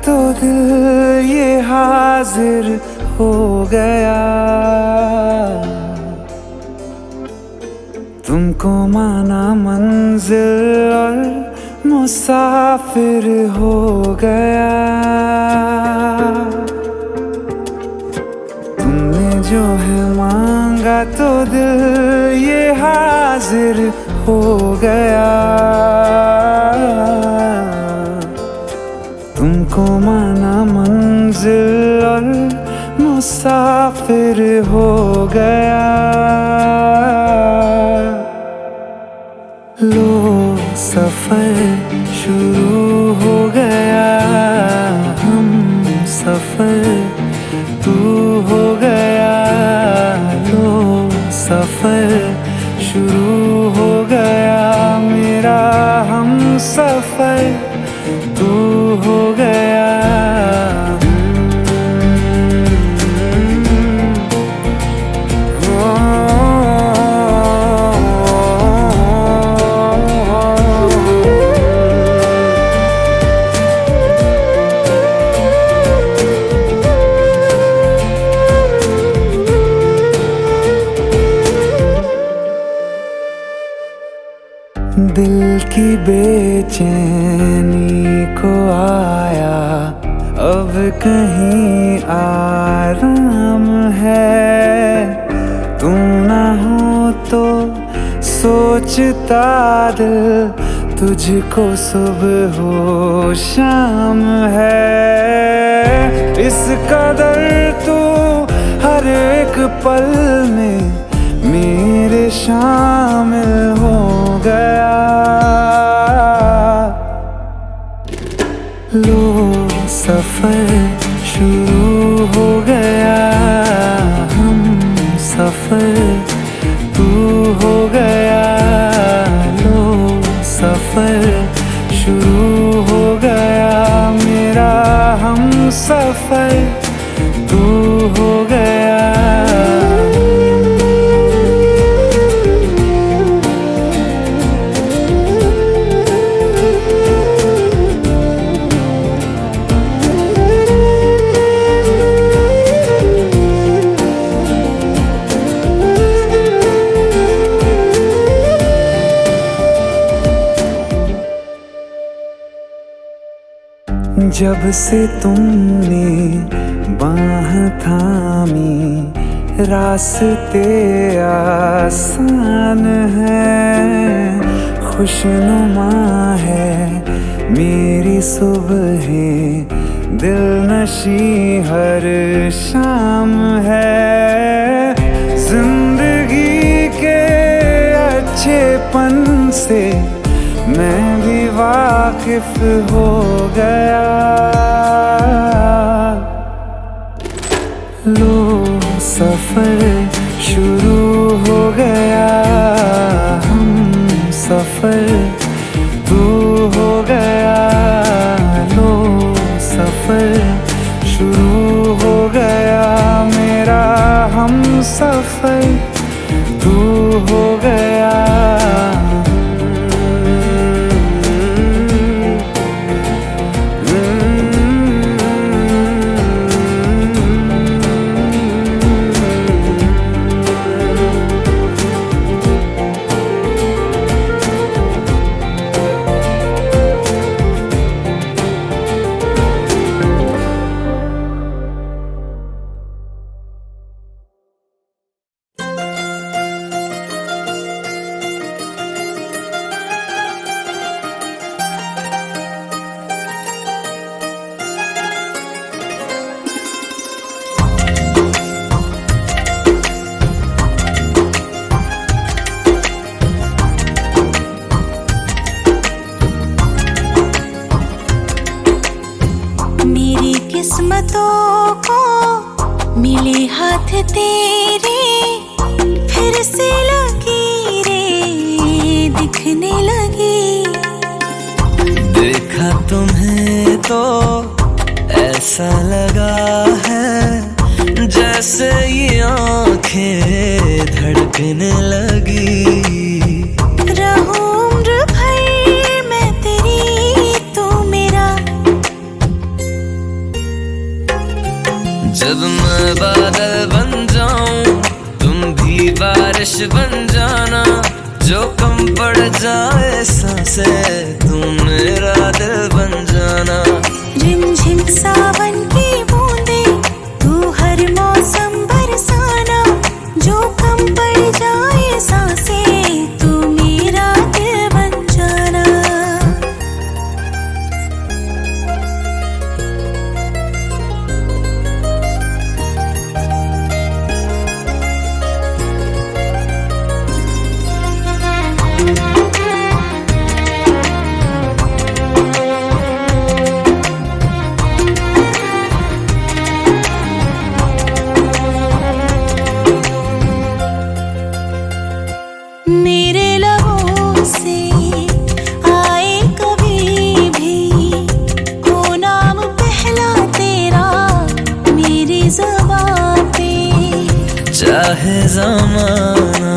तो दिल ये हाजिर हो गया। तुमको माना मंजिल और मुसाफिर हो गया। तुमने जो है मांगा तो दिल ये हाजिर हो गया। तुमको माना मंजिल और मुसाफिर हो गया। लो सफर शुरू हो गया, हम सफर तू हो गया। लो सफर शुरू हो गया, मेरा हम सफर तू हो गया। दिल की बेचैनी को आया अब कहीं आराम है। तू ना हो तो सोचता दिल तुझको सुबह हो शाम है। इस कदर तू हर एक पल में मेरे शामिल हो गया। लो सफर शुरू हो गया, हम सफर तू हो गया। लो सफर शुरू हो गया, मेरा हम सफर तू हो गया। जब से तुमने बाह थामी रास्ते आसान है। खुशनुमा है मेरी सुबहें, दिल नशी हर शाम है। जिंदगी के अच्छेपन से मैं भी वाकिफ हो गया। लो सफर शुरू हो गया, हम सफर तू हो गया। लो सफर शुरू हो गया, मेरा हम सफर तू हो गया। किस्मतों को मिले हाथ तेरे, फिर से लकीरें दिखने लगी। देखा तुम्हें तो ऐसा लगा है जैसे ये आंखें धड़कने लगी। रहूं उम्र भर मैं तेरी, तू मेरा जब मैं बादल बन जाऊं तुम भी बारिश बन जाना, जो कम पड़ जाए सांसें तुम मेरा दिल बन जाना। रिमझिम सावन की बूंदे तू हर मौसम बरसाना, जो कम पड़ जाए सांसें तू मेरा दिल बन जाना। मेरे लबों से आए कभी भी हो नाम पहला तेरा मेरी ज़बां पे, चाहे ज़माना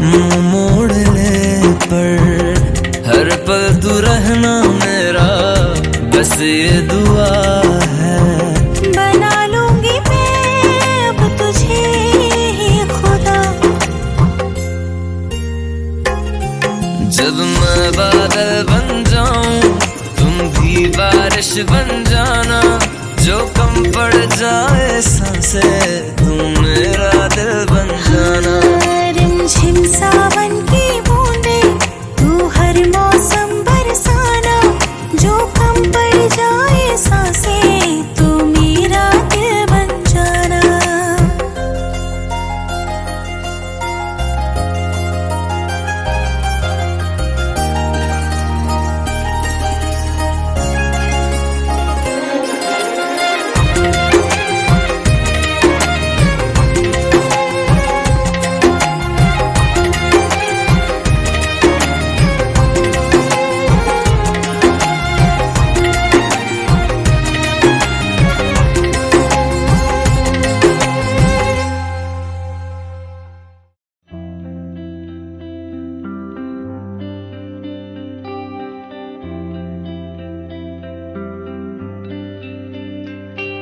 मुंह मोड़ ले पर हर पल तू रहना मेरा, बस ये दुआ है। बना लूंगी मैं अब तुझे ही खुदा। जब मैं बादल बन जाऊं तुम भी बारिश बन जाना, जो कम पड़ जाए सांसें तुम मेरा दिल बन जाना। रिमझिम सावन की बूंदे तू हर मौसम बरसाना, जो कम पड़ जाए सांसें तू मेरा दिल बन जाना।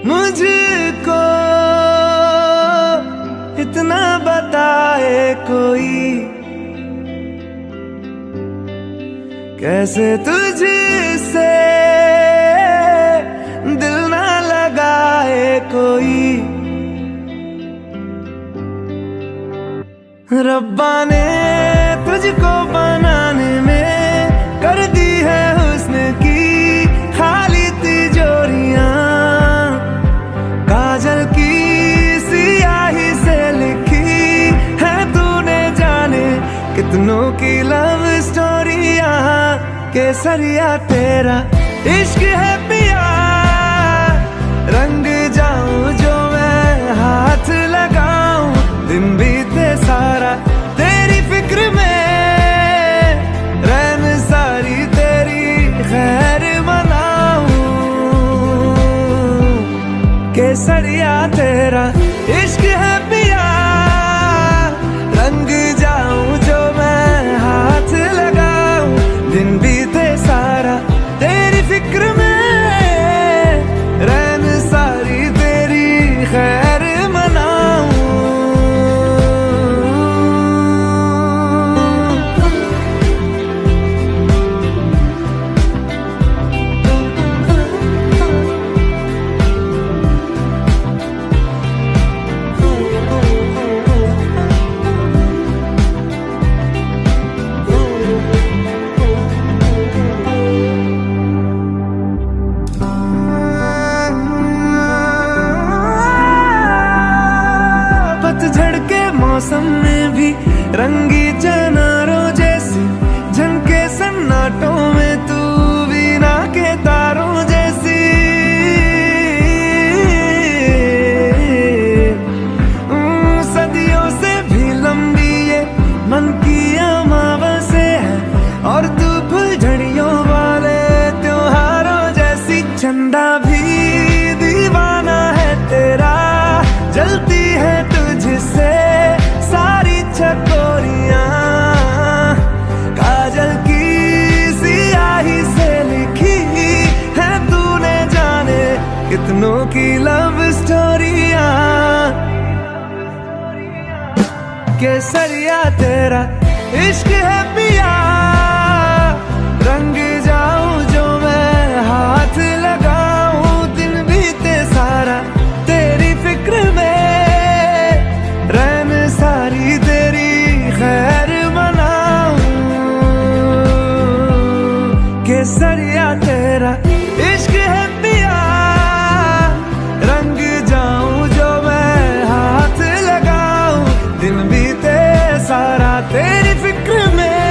मुझको इतना बताए कोई, कैसे तुझसे दिल ना लगाए कोई। रब्बा ने तुझको बनाने में कर दी है हुस्न की खाली तिजोरियां, काजल की सियाही से लिखी है तूने जाने कितनों की लव स्टोरियां। केसरिया तेरा इश्क है पिया, रंग जाऊं जो मैं हाथ लगाऊं, दिन बीते सारा तेरी फिक्र में, रैन सारी तेरी खैर मनाऊं। केसरिया तेरा इश्क है पिया, रंग जाऊं जो मैं हाथ लगाऊं, दिन बीते सारा तेरी फिक्र में, रैन सारी तेरी खैर मनाऊं। पतझड़ के मौसम में भी रंगी चनारों जैसी झनके सन्नाटों में, तू वीणा के तारों जैसी। सदियों से भी लंबी ये मन की अमावस्या है, और तू फुलझड़ियों वाले त्योहारों जैसी। चंदा भी दीवाना है तेरा, जलती है तुझसे सारी चकोरियां, काजल की सियाही से लिखी है तूने जाने कितनों की लव स्टोरिया। केसरिया तेरा इश्क है पिया, रंग जाऊं जो मैं हाथ लगाऊं, दिन बीते सारा तेरी फिक्र में, रैन सारी तेरी खैर मनाऊं। केसरिया तेरा इश्क है पिया, रंग जाऊं जो मैं हाथ लगाऊं, दिन बीते सारा तेरी फिक्र में,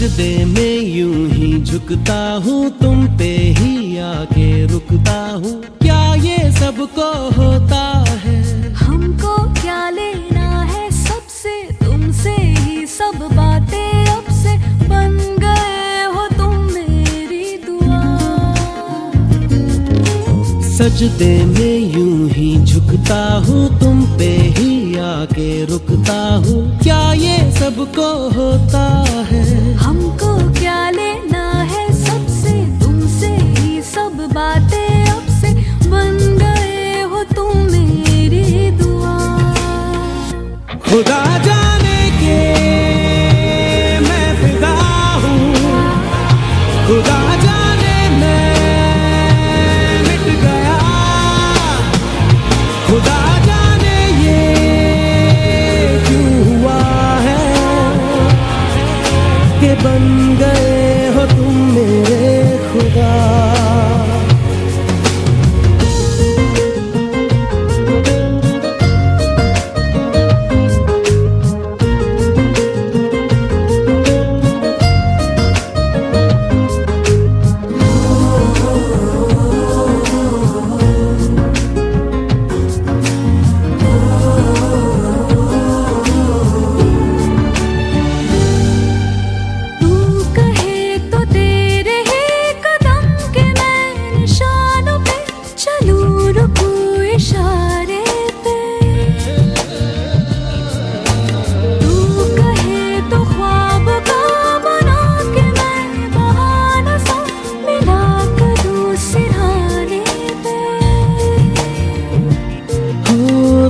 सजदे में यूं ही झुकता हूँ, तुम पे ही आके रुकता हूँ, क्या ये सबको होता है? हमको क्या लेना है सबसे, तुमसे ही सब बातें अब से, बन गए हो तुम मेरी दुआ। सजदे में यूं ही झुकता हूँ, तुम पे ही आके रुकता हूँ, क्या ये सबको होता है? हमको क्या लेना है सबसे, तुमसे ही सब बातें अब से, बन गए हो तुम मेरी दुआ। खुदा जाने के मैं फिदा हूँ, खुदा जाने मैं मिट गया, खुदा जाने ये क्यों हुआ है कि बन गए हो तुम मेरे खुदा।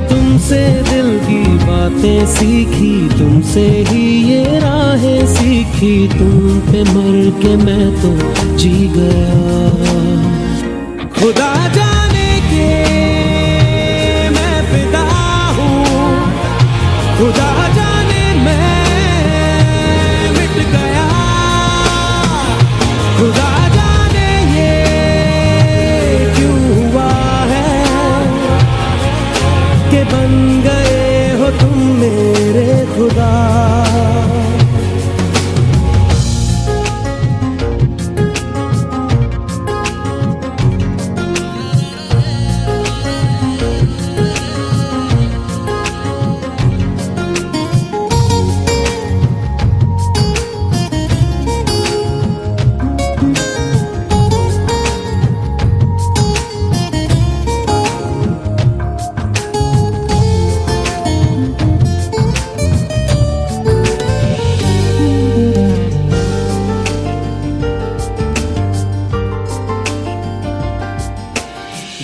तुमसे दिल की बातें सीखी, तुमसे ही ये राहें सीखी, तुम पे मर के मैं तो जी गया। खुदा जाने के मैं फिदा हूँ, खुदा जाने मैं मिट गया, खुदा जाने ये क्यों हुआ है कि बन गए हो तुम मेरे खुदा।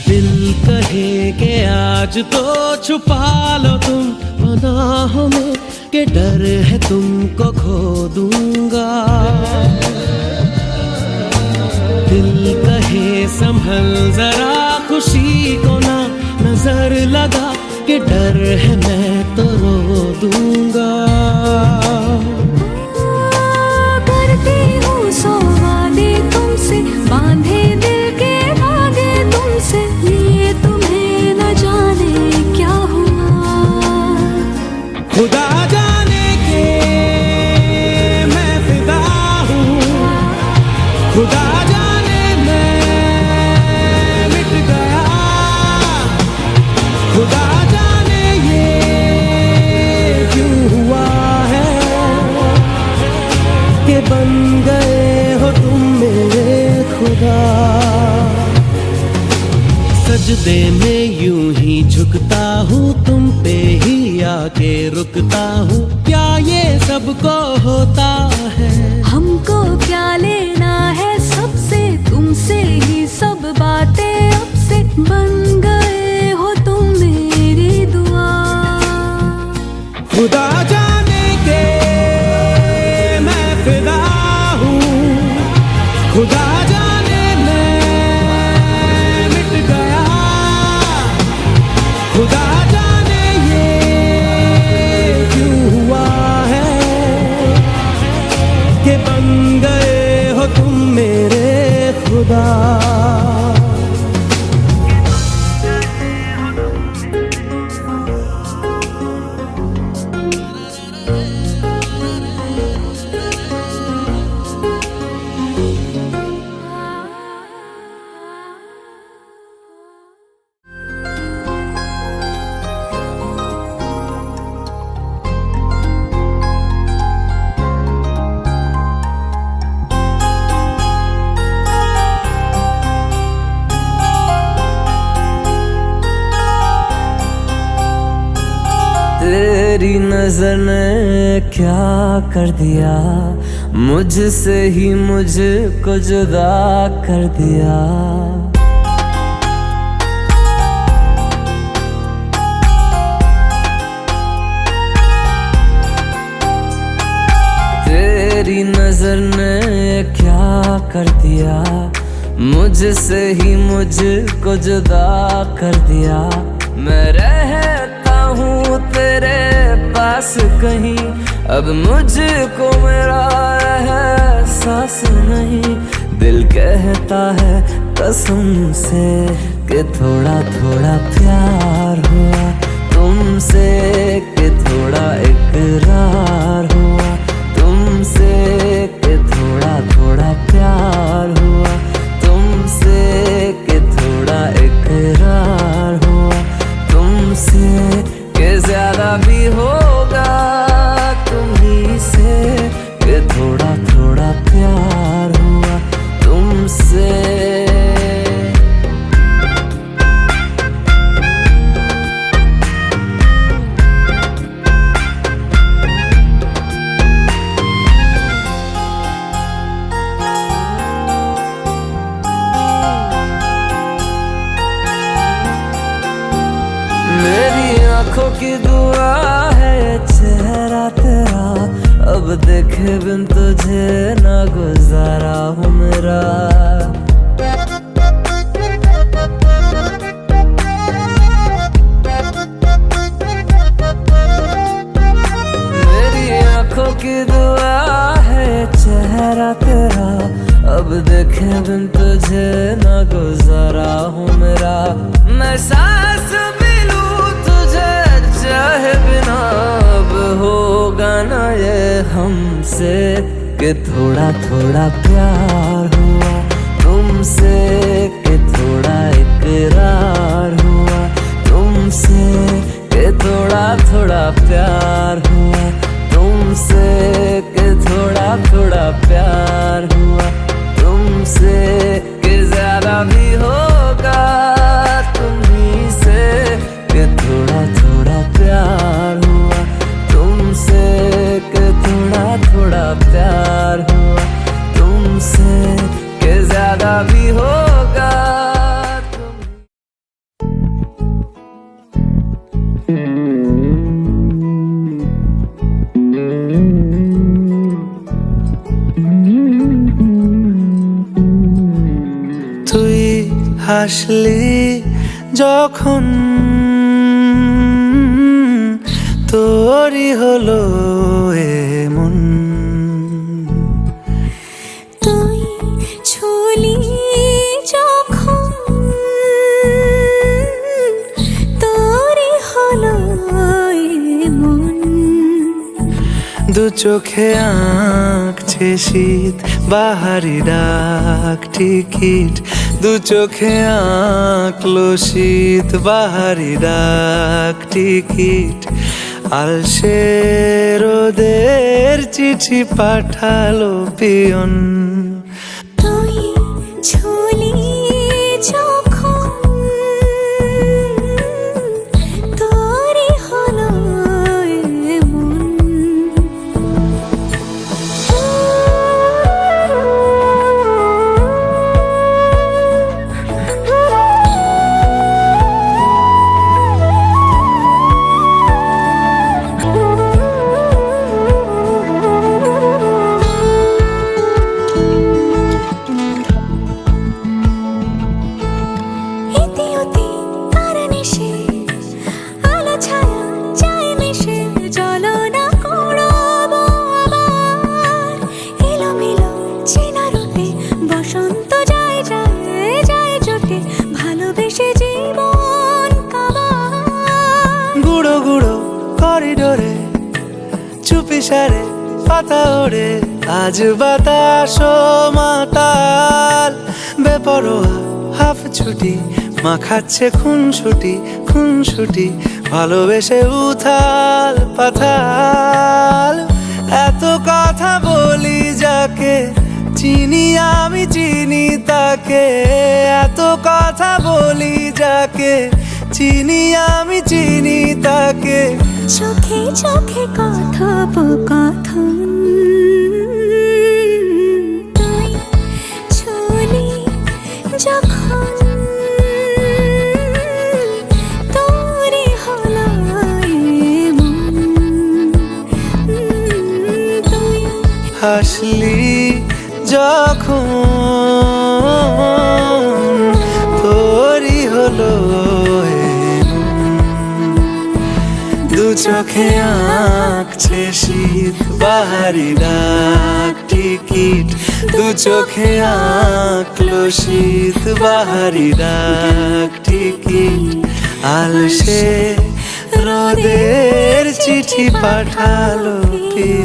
दिल कहे कि आज तो छुपा लो तुम पनाहों में, कि डर है तुमको खो दूंगा। दिल कहे संभल जरा खुशी को ना नजर लगा, कि डर है मैं तो रो दूंगा। करती हूँ सौ वादे तुमसे, बांधे दिल के धागे तुमसे, ये तुम्हें न जाने क्या हुआ। खुदा जाने के मैं फिदा हूँ, खुदा जाने मैं मिट गया, खुदा जाने ये क्यों हुआ है कि बन गए हो तुम मेरे खुदा। सजदे में यूं ही झुकता हूँ, तुम पे ही आके रुकता हूँ, क्या ये सबको होता है? हमको क्या लेना है सबसे, तुमसे ही सब बातें अब से, बन गए हो तुम मेरी दुआ। खुदा जाने के मैं फिदा हूँ, खुदा जाने मैं मिट गया, खुदा जाने ये क्यों हुआ है कि बन गए हो तुम मेरे खुदा। तेरी नजर ने क्या कर दिया, मुझसे ही मुझको जुदा कर दिया। तेरी नजर ने क्या कर दिया, मुझसे ही मुझको जुदा कर दिया। मैं रहता हूँ तेरे पास कहीं, अब मुझको मेरा एहसास नहीं। दिल कहता है कसम से कि थोड़ा थोड़ा प्यार हुआ तुमसे, कि थोड़ा इकरार हुआ तुमसे, कि थोड़ा थोड़ा प्यार हुआ तुमसे, कि थोड़ा इकरार हुआ तुमसे, कि ज्यादा भी होगा तुम्ही से, कि थोड़ा थोड़ा प्यार हुआ तुमसे। मेरी आंखों की दुआ है चेहरा तेरा, अब देखे बिन तुझे ना गुजारा हूँ मेरा। मेरी आंखों की दुआ है चेहरा तेरा, अब देखे बिन तुझे ना गुजारा हूँ मेरा। मैं सांस चाहे बिना अब होगा ना ये हमसे, कि थोड़ा थोड़ा प्यार हुआ तुमसे, कि थोड़ा इकरार हुआ तुमसे, कि थोड़ा थोड़ा प्यार हुआ तुमसे, कि थोड़ा थोड़ा प्यार हुआ तुमसे, कि ज्यादा भी होगा तुम्ही से, कि थोड़ा थोड़ा प्यार हुआ तुमसे, कि थोड़ा थोड़ा प्यार हुआ तुमसे, कि ज्यादा भी होगा তুই হাসলি যখন তোরই হলো এমন, তুই ছুলি যখন তোরই হলো এমন। দু চোখে আঁকছে শীত বাহারি ডাক টিকিট, দু চোখে আঁকলো শীত বাহারি ডাক টিকিট। আলসে রোদের চিঠি পাঠালো পিয়ন, তুই ছুলি যখন তোরই হলো এমন। করিডোরে চুপি সারে পাতা ওড়ে, আজ বাতাস মাতাল বেপরোয়া হাফ ছুটি, মাখাচ্ছে খুনসুটি খুনসুটি, ভালোবেসে উথাল পাথাল। এত কথা বলি যাকে চিনি আমি চিনি তাকে, এত কথা বলি যাকে চিনি আমি চিনি তাকে। চোখে চোখে কথোপকথন, তুই ছুলি যখন তোরই হলো এমন। তুই হাসলি যখন তোরই হলো দু চোখে আঁকছে শীত বাহারি ডাক টিকিট, দু চোখে আঁকলো শীত বাহারি ডাক টিকিট। আলসে রোদের চিঠি পাঠালো কি